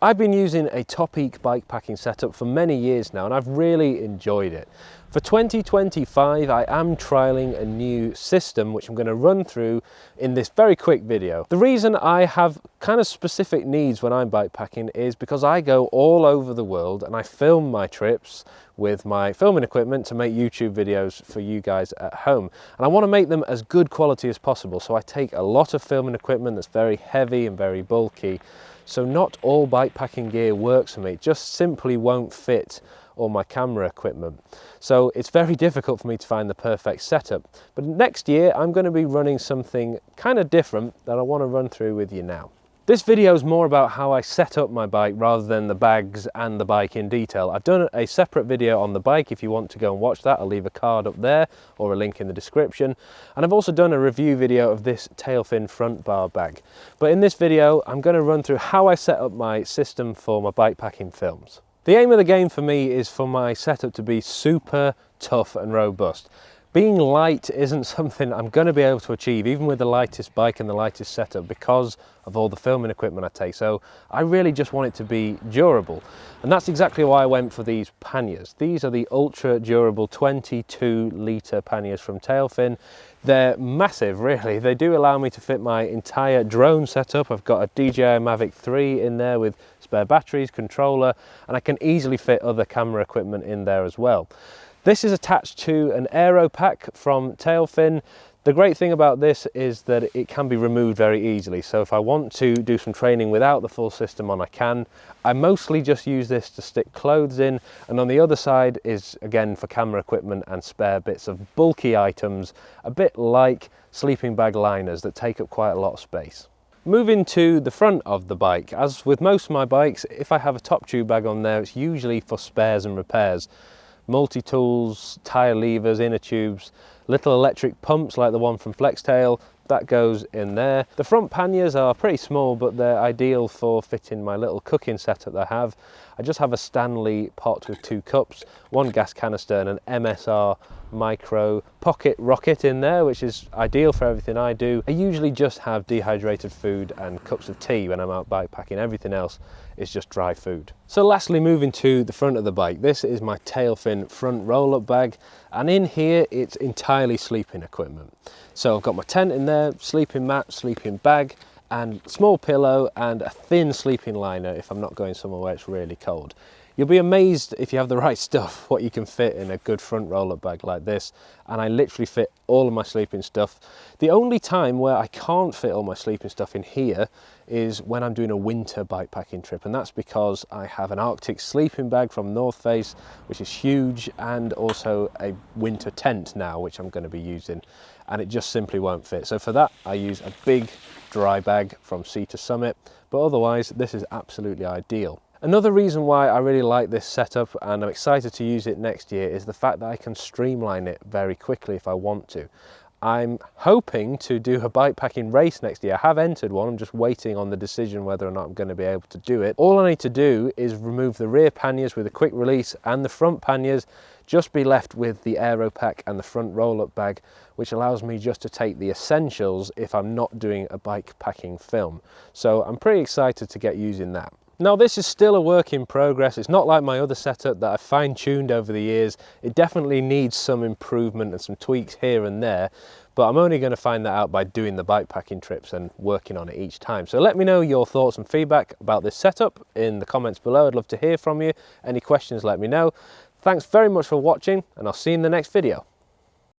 I've been using a Topeak bikepacking setup for many years now and I've really enjoyed it. For 2025 I am trialling a new system which I'm going to run through in this very quick video. The reason I have kind of specific needs when I'm bikepacking is because I go all over the world and I film my trips with my filming equipment to make YouTube videos for you guys at home. And I want to make them as good quality as possible, so I take a lot of filming equipment that's very heavy and very bulky. So not all bikepacking gear works for me, it just simply won't fit all my camera equipment. So it's very difficult for me to find the perfect setup. But next year I'm going to be running something kind of different that I want to run through with you now. This video is more about how I set up my bike rather than the bags and the bike in detail. I've done a separate video on the bike if you want to go and watch that. I'll leave a card up there or a link in the description. And I've also done a review video of this Tailfin front bar bag. But in this video, I'm going to run through how I set up my system for my bikepacking films. The aim of the game for me is for my setup to be super tough and robust. Being light isn't something I'm going to be able to achieve even with the lightest bike and the lightest setup because of all the filming equipment I take. So I really just want it to be durable. And that's exactly why I went for these panniers. These are the ultra durable 22-litre panniers from Tailfin. They're massive, really. They do allow me to fit my entire drone setup. I've got a DJI Mavic 3 in there with spare batteries, controller, and I can easily fit other camera equipment in there as well. This is attached to an aero pack from Tailfin. The great thing about this is that it can be removed very easily. So if I want to do some training without the full system on, I can. I mostly just use this to stick clothes in, and on the other side is again for camera equipment and spare bits of bulky items, a bit like sleeping bag liners that take up quite a lot of space. Moving to the front of the bike, as with most of my bikes, if I have a top tube bag on there, it's usually for spares and repairs. Multi-tools, tyre levers, inner tubes, little electric pumps like the one from Flextail, that goes in there. The front panniers are pretty small, but they're ideal for fitting my little cooking setup that I have. I just have a Stanley pot with 2 cups, 1 gas canister and an MSR micro pocket rocket in there, which is ideal for everything I do. I usually just have dehydrated food and cups of tea when I'm out bikepacking. Everything else is just dry food. So lastly, moving to the front of the bike, this is my Tailfin front roll-up bag, and in here it's entirely sleeping equipment. So I've got my tent in there, sleeping mat, sleeping bag, and small pillow and a thin sleeping liner if I'm not going somewhere where it's really cold. You'll be amazed if you have the right stuff what you can fit in a good front roll-up bag like this, and I literally fit all of my sleeping stuff. The only time where I can't fit all my sleeping stuff in here is when I'm doing a winter bikepacking trip, and that's because I have an Arctic sleeping bag from North Face which is huge, and also a winter tent now which I'm going to be using, and it just simply won't fit. So for that I use a big dry bag from Sea to Summit, but otherwise this is absolutely ideal. Another reason why I really like this setup and I'm excited to use it next year is the fact that I can streamline it very quickly if I want to. I'm hoping to do a bikepacking race next year. I have entered one, I'm just waiting on the decision whether or not I'm going to be able to do it. All I need to do is remove the rear panniers with a quick release and the front panniers, just be left with the aero pack and the front roll-up bag, which allows me just to take the essentials if I'm not doing a bikepacking film. So I'm pretty excited to get using that. Now this is still a work in progress. It's not like my other setup that I've fine-tuned over the years. It definitely needs some improvement and some tweaks here and there, but I'm only going to find that out by doing the bikepacking trips and working on it each time. So let me know your thoughts and feedback about this setup in the comments below. I'd love to hear from you. Any questions, let me know. Thanks very much for watching, and I'll see you in the next video.